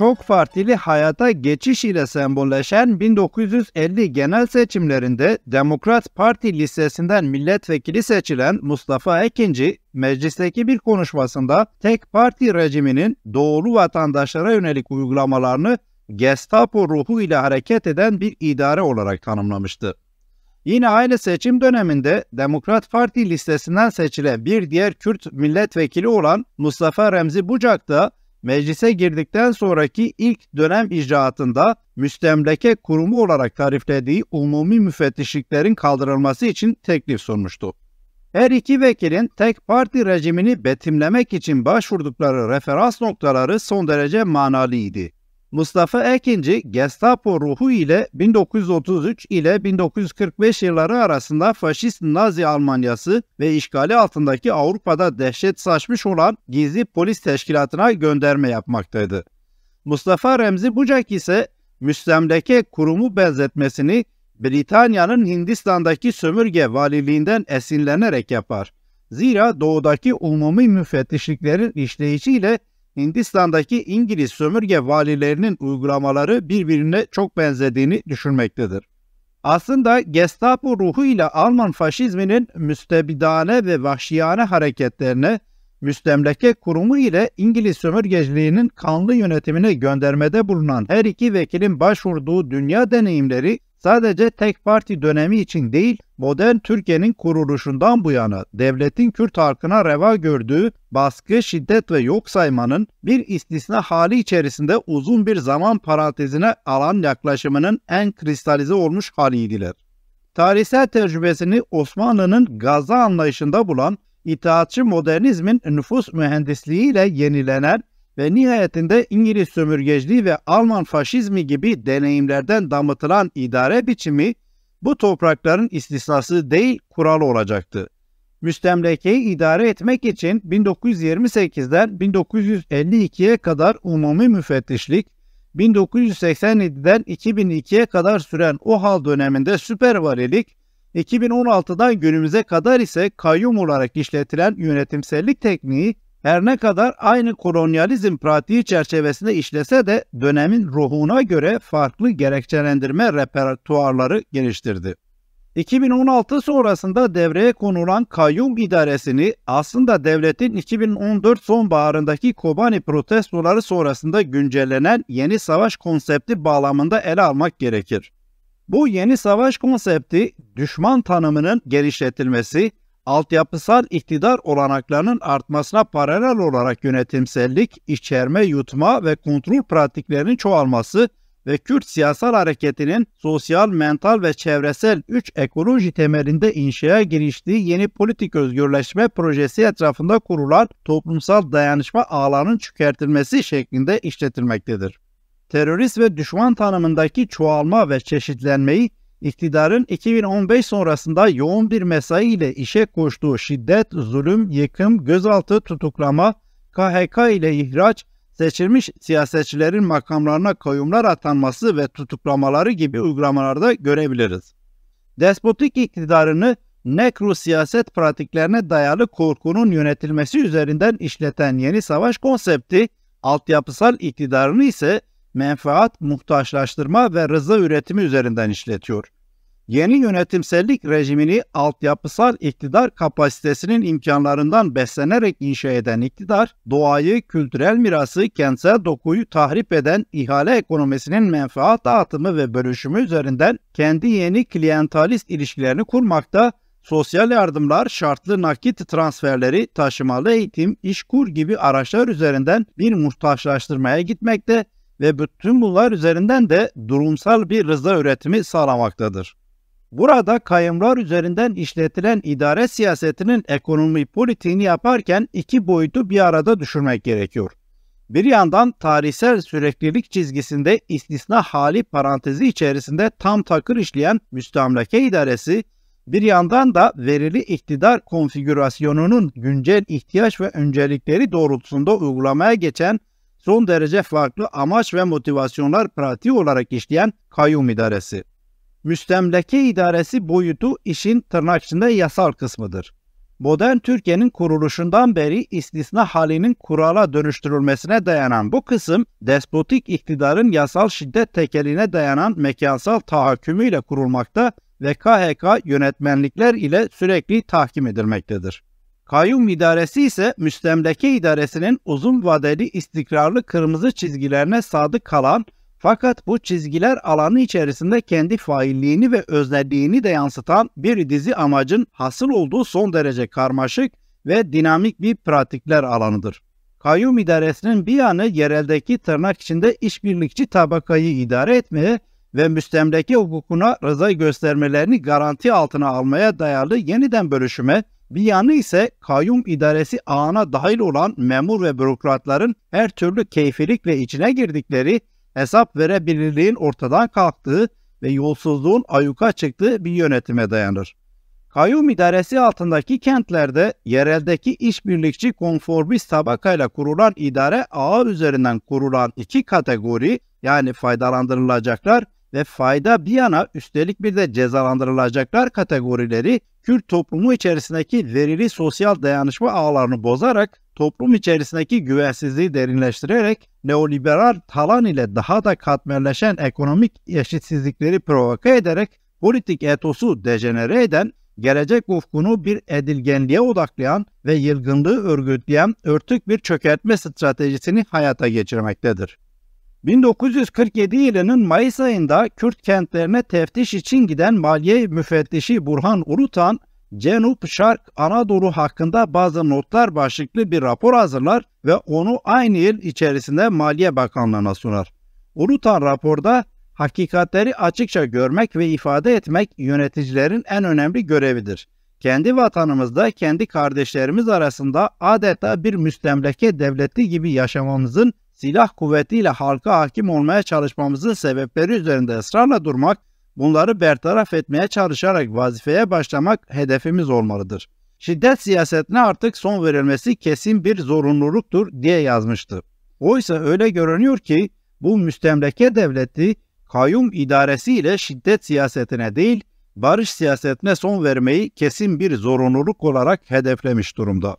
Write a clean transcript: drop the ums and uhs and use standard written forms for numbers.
çok partili hayata geçiş ile sembolleşen 1950 genel seçimlerinde Demokrat Parti listesinden milletvekili seçilen Mustafa Ekinci, meclisteki bir konuşmasında tek parti rejiminin doğulu vatandaşlara yönelik uygulamalarını Gestapo ruhu ile hareket eden bir idare olarak tanımlamıştı. Yine aynı seçim döneminde Demokrat Parti listesinden seçilen bir diğer Kürt milletvekili olan Mustafa Remzi Bucak da meclise girdikten sonraki ilk dönem icraatında müstemleke kurumu olarak tariflediği umumi müfettişliklerin kaldırılması için teklif sunmuştu. Her iki vekilin tek parti rejimini betimlemek için başvurdukları referans noktaları son derece manalıydı. Mustafa Ekinci, Gestapo ruhu ile 1933 ile 1945 yılları arasında faşist Nazi Almanyası ve işgali altındaki Avrupa'da dehşet saçmış olan gizli polis teşkilatına gönderme yapmaktaydı. Mustafa Remzi Bucak ise müstemleke kurumu benzetmesini Britanya'nın Hindistan'daki sömürge valiliğinden esinlenerek yapar. Zira doğudaki umumi müfettişliklerin işleyişiyle Hindistan'daki İngiliz sömürge valilerinin uygulamaları birbirine çok benzediğini düşünmektedir. Aslında Gestapo ruhu ile Alman faşizminin müstebidane ve vahşiyane hareketlerine, müstemleke kurumu ile İngiliz sömürgeciliğinin kanlı yönetimine göndermede bulunan her iki vekilin başvurduğu dünya deneyimleri sadece tek parti dönemi için değil, modern Türkiye'nin kuruluşundan bu yana devletin Kürt halkına reva gördüğü baskı, şiddet ve yok saymanın bir istisna hali içerisinde uzun bir zaman parantezine alan yaklaşımının en kristalize olmuş haliydiler. Tarihsel tecrübesini Osmanlı'nın Gaza anlayışında bulan itaatçı modernizmin nüfus mühendisliğiyle yenilenen ve nihayetinde İngiliz sömürgeciliği ve Alman faşizmi gibi deneyimlerden damıtılan idare biçimi bu toprakların istisnası değil, kuralı olacaktı. Müstemlekeyi idare etmek için 1928'den 1952'ye kadar umumi müfettişlik, 1987'den 2002'ye kadar süren OHAL döneminde süpervalilik, 2016'dan günümüze kadar ise kayyum olarak işletilen yönetimsellik tekniği her ne kadar aynı kolonyalizm pratiği çerçevesinde işlese de dönemin ruhuna göre farklı gerekçelendirme repertuarları geliştirdi. 2016 sonrasında devreye konulan kayyum idaresini aslında devletin 2014 sonbaharındaki Kobani protestoları sonrasında güncellenen yeni savaş konsepti bağlamında ele almak gerekir. Bu yeni savaş konsepti düşman tanımının genişletilmesi, altyapısal iktidar olanaklarının artmasına paralel olarak yönetimsellik, içerme, yutma ve kontrol pratiklerinin çoğalması ve Kürt siyasal hareketinin sosyal, mental ve çevresel 3 ekoloji temelinde inşaya giriştiği yeni politik özgürleşme projesi etrafında kurulan toplumsal dayanışma ağlarının çökertilmesi şeklinde işletilmektedir. Terörist ve düşman tanımındaki çoğalma ve çeşitlenmeyi İktidarın 2015 sonrasında yoğun bir mesai ile işe koştuğu şiddet, zulüm, yıkım, gözaltı, tutuklama, KHK ile ihraç, seçilmiş siyasetçilerin makamlarına kayyumlar atanması ve tutuklamaları gibi uygulamalarda görebiliriz. Despotik iktidarını nekro siyaset pratiklerine dayalı korkunun yönetilmesi üzerinden işleten yeni savaş konsepti, altyapısal iktidarını ise menfaat, muhtaçlaştırma ve rıza üretimi üzerinden işletiyor. Yeni yönetimsellik rejimini altyapısal iktidar kapasitesinin imkanlarından beslenerek inşa eden iktidar, doğayı, kültürel mirası, kentsel dokuyu tahrip eden ihale ekonomisinin menfaat dağıtımı ve bölüşümü üzerinden kendi yeni klientalist ilişkilerini kurmakta, sosyal yardımlar, şartlı nakit transferleri, taşımalı eğitim, işkur gibi araçlar üzerinden bir muhtaçlaştırmaya gitmekte ve bütün bunlar üzerinden de durumsal bir rıza üretimi sağlamaktadır. Burada kayyumlar üzerinden işletilen idare siyasetinin ekonomi politiğini yaparken iki boyutu bir arada düşürmek gerekiyor. Bir yandan tarihsel süreklilik çizgisinde istisna hali parantezi içerisinde tam takır işleyen müstemleke idaresi, bir yandan da verili iktidar konfigürasyonunun güncel ihtiyaç ve öncelikleri doğrultusunda uygulamaya geçen son derece farklı amaç ve motivasyonlar pratiği olarak işleyen kayyum idaresi. Müstemleke idaresi boyutu işin tırnak içinde yasal kısmıdır. Modern Türkiye'nin kuruluşundan beri istisna halinin kurala dönüştürülmesine dayanan bu kısım, despotik iktidarın yasal şiddet tekeline dayanan mekansal tahakkümüyle kurulmakta ve KHK yönetmenlikler ile sürekli tahkim edilmektedir. Kayyum idaresi ise müstemleke idaresinin uzun vadeli istikrarlı kırmızı çizgilerine sadık kalan, fakat bu çizgiler alanı içerisinde kendi failliğini ve öznelliğini de yansıtan bir dizi amacın hasıl olduğu son derece karmaşık ve dinamik bir pratikler alanıdır. Kayyum idaresinin bir yanı yereldeki tırnak içinde işbirlikçi tabakayı idare etmeye ve müstemleke hukukuna rıza göstermelerini garanti altına almaya dayalı yeniden bölüşüme, bir yanı ise kayyum idaresi ağına dahil olan memur ve bürokratların her türlü keyfilikle içine girdikleri, hesap verebilirliğin ortadan kalktığı ve yolsuzluğun ayyuka çıktığı bir yönetime dayanır. Kayyum idaresi altındaki kentlerde yereldeki işbirlikçi konformist tabakayla kurulan idare ağı üzerinden kurulan iki kategori, yani faydalandırılacaklar ve fayda bir yana üstelik bir de cezalandırılacaklar kategorileri, Kürt toplumu içerisindeki verili sosyal dayanışma ağlarını bozarak, toplum içerisindeki güvensizliği derinleştirerek, neoliberal talan ile daha da katmerleşen ekonomik eşitsizlikleri provoke ederek, politik etosu dejenere eden, gelecek ufkunu bir edilgenliğe odaklayan ve yılgınlığı örgütleyen örtük bir çökertme stratejisini hayata geçirmektedir. 1947 yılının Mayıs ayında Kürt kentlerine teftiş için giden Maliye Müfettişi Burhan Ulutan, Cenup-Şark Anadolu hakkında bazı notlar başlıklı bir rapor hazırlar ve onu aynı yıl içerisinde Maliye Bakanlığı'na sunar. Ulutan raporda, hakikatleri açıkça görmek ve ifade etmek yöneticilerin en önemli görevidir. Kendi vatanımızda, kendi kardeşlerimiz arasında adeta bir müstemleke devleti gibi yaşamamızın, silah kuvvetiyle halka hakim olmaya çalışmamızın sebepleri üzerinde ısrarla durmak, bunları bertaraf etmeye çalışarak vazifeye başlamak hedefimiz olmalıdır. Şiddet siyasetine artık son verilmesi kesin bir zorunluluktur diye yazmıştı. Oysa öyle görünüyor ki bu müstemleke devleti kayyum idaresi ile şiddet siyasetine değil, barış siyasetine son vermeyi kesin bir zorunluluk olarak hedeflemiş durumda.